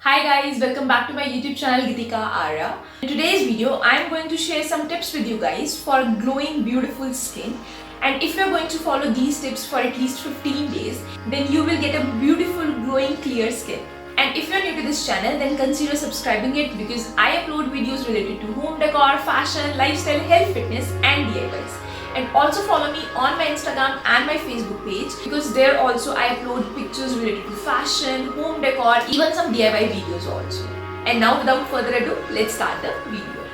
Hi guys, welcome back to my YouTube channel Gitika Arya. In today's video, I am going to share some tips with you guys for glowing beautiful skin. And if you are going to follow these tips for at least 15 days, then you will get a beautiful glowing clear skin. And if you are new to this channel, then consider subscribing it because I upload videos related to home decor, fashion, lifestyle, health, fitness and DIYs. And also follow me on my Instagram and my Facebook page because there also I upload pictures related to fashion, home decor, even some DIY videos also. And now without further ado, let's start the video.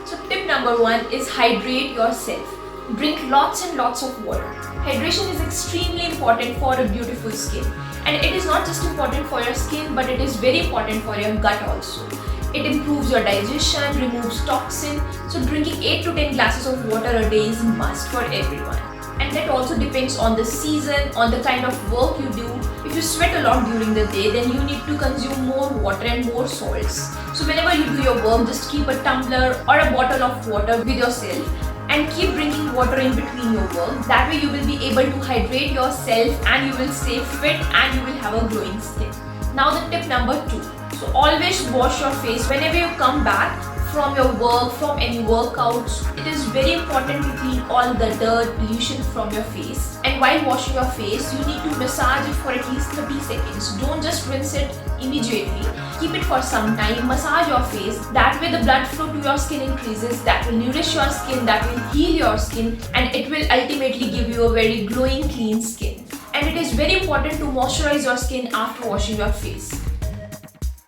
So tip number 1 is hydrate yourself. Drink lots and lots of water. Hydration is extremely important for a beautiful skin. And it is not just important for your skin, but it is very important for your gut also. It improves your digestion, removes toxin. So drinking 8 to 10 glasses of water a day is a must for everyone. And that also depends on the season, on the kind of work you do. If you sweat a lot during the day, then you need to consume more water and more salts. So whenever you do your work, just keep a tumbler or a bottle of water with yourself and keep drinking water in between your work. That way you will be able to hydrate yourself and you will stay fit and you will have a glowing skin. Now the tip number 2. So always wash your face whenever you come back from your work, from any workouts. It is very important to clean all the dirt, pollution from your face. And while washing your face, you need to massage it for at least 30 seconds. Don't just rinse it immediately. Keep it for some time, massage your face. That way the blood flow to your skin increases. That will nourish your skin, that will heal your skin, and it will ultimately give you a very glowing, clean skin. And it is very important to moisturize your skin after washing your face.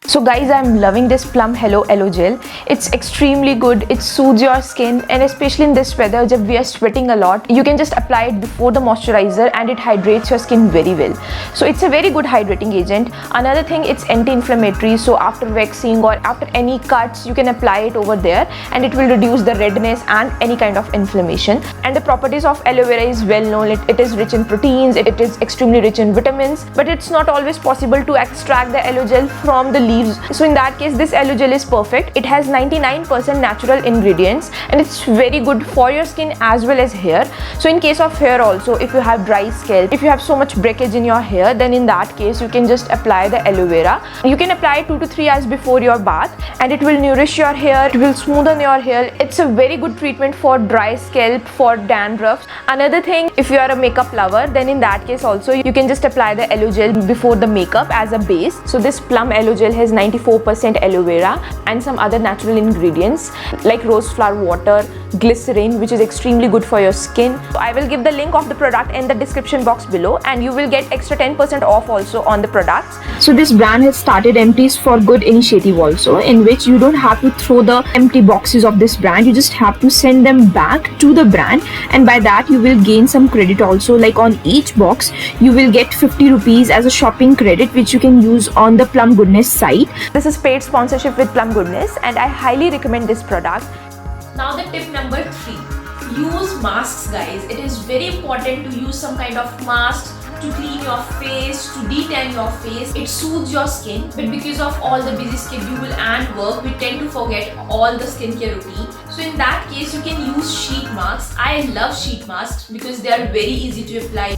So guys, I'm loving this Plum Hello Aloe Gel. It's extremely good. It soothes your skin, and especially in this weather, when we are sweating a lot, you can just apply it before the moisturizer and it hydrates your skin very well. So it's a very good hydrating agent. Another thing, it's anti-inflammatory. So after waxing or after any cuts, you can apply it over there and it will reduce the redness and any kind of inflammation. And the properties of aloe vera is well known. It is rich in proteins, it is extremely rich in vitamins, but it's not always possible to extract the aloe gel from the leaves. So in that case, this aloe gel is perfect. It has 99% natural ingredients and it's very good for your skin as well as hair. So in case of hair also, if you have dry scalp, if you have so much breakage in your hair, then in that case you can just apply the aloe vera. You can apply it 2 to 3 hours before your bath and it will nourish your hair, it will smoothen your hair. It's a very good treatment for dry scalp, for dandruff. Another thing, if you are a makeup lover, then in that case also you can just apply the aloe gel before the makeup as a base. So this Plum Aloe Gel has 94% aloe vera and some other natural ingredients like rose flower water, glycerin, which is extremely good for your skin. So I will give the link of the product in the description box below and you will get extra 10% off also on the products. So this brand has started Empties for Good initiative also, in which you don't have to throw the empty boxes of this brand, you just have to send them back to the brand, and by that you will gain some credit also. Like on each box you will get 50 rupees as a shopping credit, which you can use on the Plum Goodness site. This is paid sponsorship with Plum Goodness and I highly recommend this product. Now the tip number 3. Use masks, guys. It is very important to use some kind of mask to clean your face, to detan your face. It soothes your skin, but because of all the busy schedule and work, we tend to forget all the skincare routine. So in that case, you can use sheet masks. I love sheet masks because they are very easy to apply.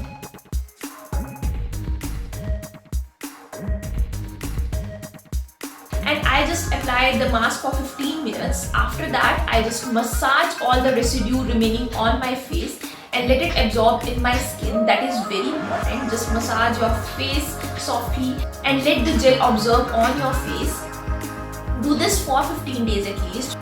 And I just applied the mask for 15 minutes. After that, I just massage all the residue remaining on my face and let it absorb in my skin. That is very important. Just massage your face softly and let the gel absorb on your face. Do this for 15 days at least.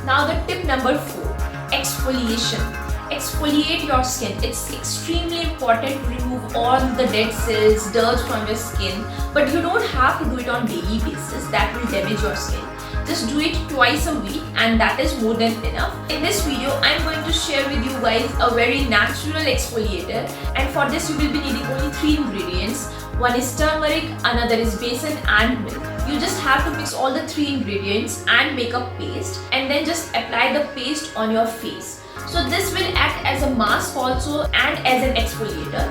Now the tip number 4, exfoliation. Exfoliate your skin. It's extremely important to remove all the dead cells, dirt from your skin, but you don't have to do it on daily basis. That will damage your skin. Just do it twice a week and that is more than enough. In this video, I'm going to share with you guys a very natural exfoliator, and for this you will be needing only 3 ingredients. One is turmeric, another is besan and milk. You just have to mix all the 3 ingredients and make a paste and then just apply the paste on your face. So this will act as a mask also and as an exfoliator.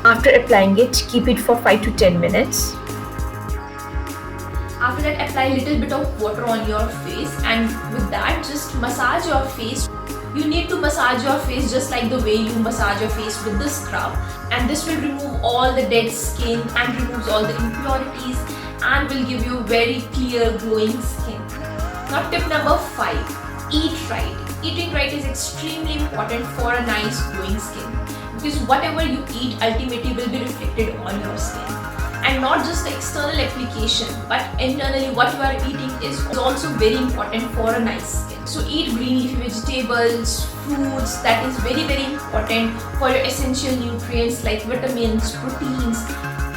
After applying it, keep it for 5 to 10 minutes. After that, apply a little bit of water on your face and with that just massage your face. You need to massage your face just like the way you massage your face with the scrub, and this will remove all the dead skin and removes all the impurities and will give you very clear glowing skin. Now tip number 5, eat right. Eating right is extremely important for a nice glowing skin, because whatever you eat ultimately will be reflected on your skin. And not just the external application, but internally what you are eating is also very important for a nice skin. So eat green leafy vegetables, fruits, that is very important for your essential nutrients like vitamins, proteins.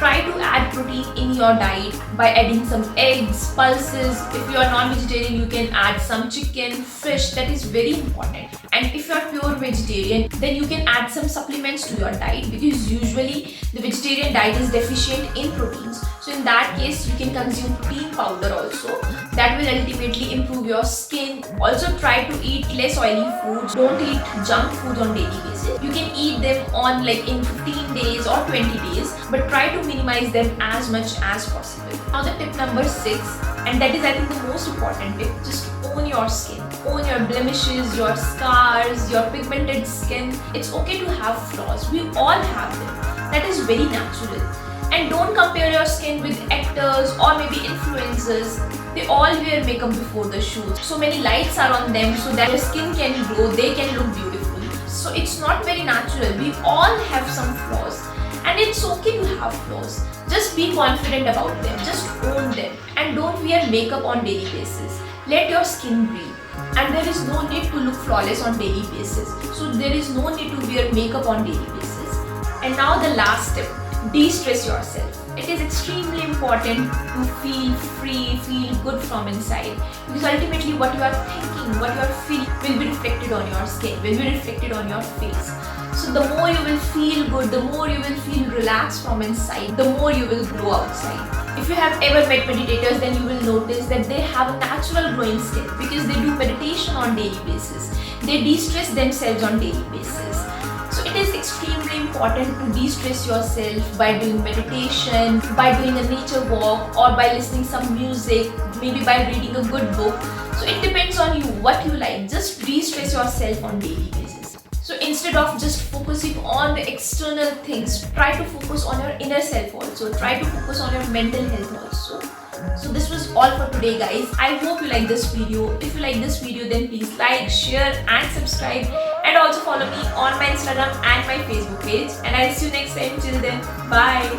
Try to add protein in your diet by adding some eggs, pulses. If you are non-vegetarian, you can add some chicken, fish, that is very important. And if you are pure vegetarian, then you can add some supplements to your diet, because usually the vegetarian diet is deficient in proteins. So in that case, you can consume protein powder also. That will ultimately improve your skin. Also try to eat less oily foods. Don't eat junk food on daily basis. You can eat them on like in 15 days or 20 days, but try to minimize them as much as possible. Now the tip number 6, and that is I think the most important tip, just own your skin. Own your blemishes, your scars, your pigmented skin. It's okay to have flaws. We all have them. That is very natural. And don't compare your skin with actors or maybe influencers. They all wear makeup before the shoot. So many lights are on them so that their skin can glow, they can look beautiful. So it's not very natural. We all have some flaws. And it's okay to have flaws. Just be confident about them. Just own them. And don't wear makeup on daily basis. Let your skin breathe. And there is no need to look flawless on daily basis. So there is no need to wear makeup on daily basis. And now the last tip. De-stress yourself. It is extremely important to feel free, feel good from inside, because ultimately what you are thinking, what you are feeling will be reflected on your skin, will be reflected on your face. So the more you will feel good, the more you will feel relaxed from inside, the more you will glow outside. If you have ever met meditators, then you will notice that they have a natural glowing skin because they do meditation on daily basis. They de-stress themselves on daily basis. So it is extremely important to de-stress yourself by doing meditation, by doing a nature walk, or by listening some music, maybe by reading a good book. So it depends on you, what you like. Just de-stress yourself on daily basis. So instead of just focusing on the external things, try to focus on your inner self also. Try to focus on your mental health also. So this was all for today, guys. I hope you like this video. If you like this video, then please like, share and subscribe, and also follow me on my Instagram and my Facebook page. And I'll see you next time. Till then, bye.